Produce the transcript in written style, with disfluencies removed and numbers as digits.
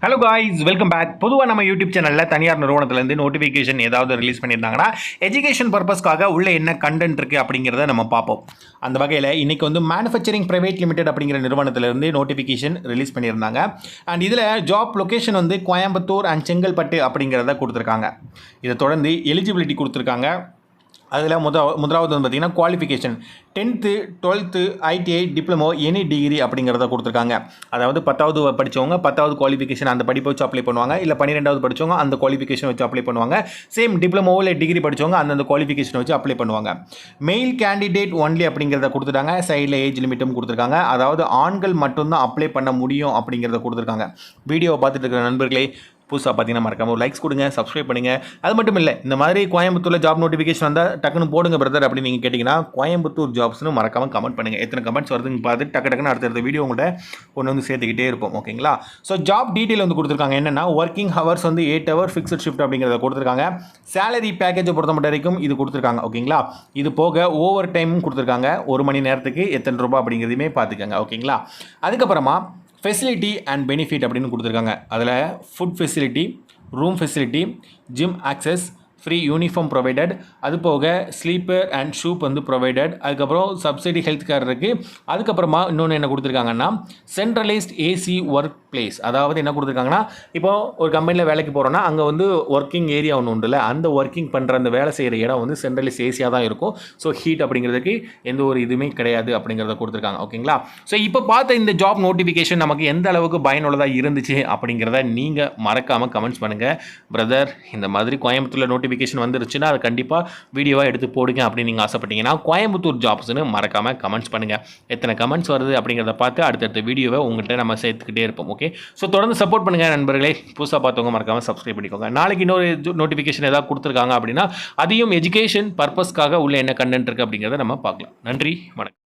Hello guys, welcome back. பொதுவாக நம்ம YouTube சேனலில் தனியார் நிறுவனத்துலேருந்து நோட்டிஃபிகேஷன் ஏதாவது ரிலீஸ் பண்ணியிருந்தாங்கன்னா எஜுகேஷன் பர்பஸ்க்காக உள்ள என்ன கண்டென்ட் இருக்குது அப்படிங்கிறத நம்ம பார்ப்போம். அந்த வகையில் இன்றைக்கி வந்து மேனுஃபேக்சரிங் பிரைவேட் லிமிடெட் அப்படிங்கிற நிறுவனத்திலேருந்து நோட்டிஃபிகேஷன் ரிலீஸ் பண்ணியிருந்தாங்க. அண்ட் இதில் ஜாப் லொக்கேஷன் வந்து கோயம்புத்தூர் அண்ட் செங்கல்பட்டு அப்படிங்கிறத கொடுத்துருக்காங்க. இதை தொடர்ந்து எலிஜிபிலிட்டி கொடுத்துருக்காங்க. அதில் முதலாவது வந்து பார்த்திங்கன்னா qualification 10th 12th ITI diploma any degree அப்படிங்கிறத கொடுத்துருக்காங்க. அதாவது 10வது படித்தவங்க 10வது குவாலிஃபிகேஷன் அந்த படிப்பை வச்சு அப்ளை பண்ணுவாங்க. இல்லை 12வது படித்தவங்க அந்த குவாலிஃபிகேஷன் வச்சு அப்ளை பண்ணுவாங்க. சேம் டிப்ளமோவோ இல்லை டிகிரி படித்தவங்க அந்தந்த குவாலிஃபிகேஷன் வச்சு அப்ளை பண்ணுவாங்க. மெயில் கேண்டிடேட் ஒன்லி அப்படிங்கிறத கொடுத்துட்டாங்க. சைடில் ஏஜ் லிமிட்டும் கொடுத்துருக்காங்க. அதாவது ஆண்கள் மட்டும்தான் அப்ளை பண்ண முடியும் அப்படிங்கிறத கொடுத்துருக்காங்க. வீடியோவை பார்த்துட்டு இருக்கிற நண்பர்களே, புதுசாக பார்த்தீங்கன்னா மறக்காம ஒரு லைக்ஸ் கொடுங்க, சப்ஸ்கிரைப் பண்ணுங்கள். அது மட்டும் இல்லை, இந்த மாதிரி கோயம்புத்தூரில் ஜாப் நோட்டிஃபிகேஷன் வந்தால் டக்குன்னு போடுங்க பிரதர் அப்படின்னு நீங்கள் கேட்டிங்கன்னா கோயம்புத்தூர் ஜாப்ஸ்னு மறக்காமல் கமெண்ட் பண்ணுங்கள். எத்தனை கமெண்ட்ஸ் வருதுன்னு பார்த்து டக்குன்னு அடுத்த வீடியோ உங்கள்கிட்ட ஒன்று வந்து சேர்த்துக்கிட்டே இருப்போம். ஓகேங்களா? ஸோ ஜாப் டீட்டெயில் வந்து கொடுத்துருக்காங்க. என்னென்னா ஒர்க்கிங் ஹவர்ஸ் வந்து 8 hour ஃபிக்ஸட் ஷிஃப்ட் அப்படிங்கிறத கொடுத்துருக்காங்க. சேலரி பேக்கேஜை பொறுத்த மட்டும் வரைக்கும் இது கொடுத்துருக்காங்க. ஓகேங்களா? இது போக ஓவர் டைமும் கொடுத்துருக்காங்க. 1 மணி நேரத்துக்கு எத்தனை ரூபா அப்படிங்கிறதையுமே பார்த்துக்கோங்க. ஓகேங்களா? அதுக்கப்புறமா ஃபெசிலிட்டி அண்ட் பெனிஃபிட் அப்படின்னு கொடுத்துருக்காங்க. அதில் food facility, room facility, gym access, free uniform provided, அது போக ஸ்லீப்பர் அண்ட் ஷூப் வந்து ப்ரொவைடட். அதுக்கப்புறம் சப்சிடி ஹெல்த் கேர் இருக்குது. அதுக்கப்புறமா இன்னொன்று என்ன கொடுத்துருக்காங்கன்னா சென்ட்ரலைஸ்ட் ஏசி ஒர்க் பிளேஸ். அதாவது என்ன கொடுத்துருக்காங்கன்னா, இப்போது ஒரு கம்பெனியில் வேலைக்கு போகிறோன்னா அங்கே வந்து ஒர்க்கிங் ஏரியா ஒன்று உண்டுல்ல, அந்த ஒர்க்கிங் பண்ணுற அந்த வேலை செய்கிற இடம் வந்து சென்ட்ரலைஸ்ட் ஏசியாக தான் இருக்கும். ஸோ ஹீட் அப்படிங்கிறதுக்கு எந்த ஒரு இதுவுமே கிடையாது அப்படிங்கிறத கொடுத்துருக்காங்க. ஓகேங்களா? ஸோ இப்போ பார்த்த இந்த ஜாப் நோட்டிஃபிகேஷன் நமக்கு எந்த அளவுக்கு பயனுள்ளதாக இருந்துச்சு அப்படிங்கிறத நீங்கள் மறக்காமல் கமெண்ட்ஸ் பண்ணுங்கள். பிரதர், இந்த மாதிரி கோயம்புத்தூரில் நோட்டிஃபிகேஷன் வந்துருச்சுன்னா அது கண்டிப்பாக வீடியோவாக எடுத்து போடுங்க அப்படின்னு நீங்கள் ஆசைப்பட்டீங்கன்னா கோயம்புத்தூர் ஜாப்ஸ்னு மறக்காமல் கமெண்ட்ஸ் பண்ணுங்கள். எத்தனை கமெண்ட்ஸ் வருது அப்படிங்கிறத பார்த்து அடுத்தடுத்த வீடியோவை உங்கள்கிட்ட நம்ம சேர்த்துக்கிட்டே இருப்போம். ஓகே, ஸோ தொடர்ந்து சப்போர்ட் பண்ணுங்கள் நண்பர்களே. புதுசாக பார்த்தவங்க மறக்காமல் சப்ஸ்கிரைப் பண்ணிக்கோங்க. நாளைக்கு இன்னொரு நோட்டிஃபிகேஷன் ஏதாவது கொடுத்துருக்காங்க அப்படின்னா அதையும் எஜுகேஷன் பர்பஸ்க்காக உள்ள என்ன கண்டென்ட் இருக்குது அப்படிங்கிறத நம்ம பார்க்கலாம். நன்றி, வணக்கம்.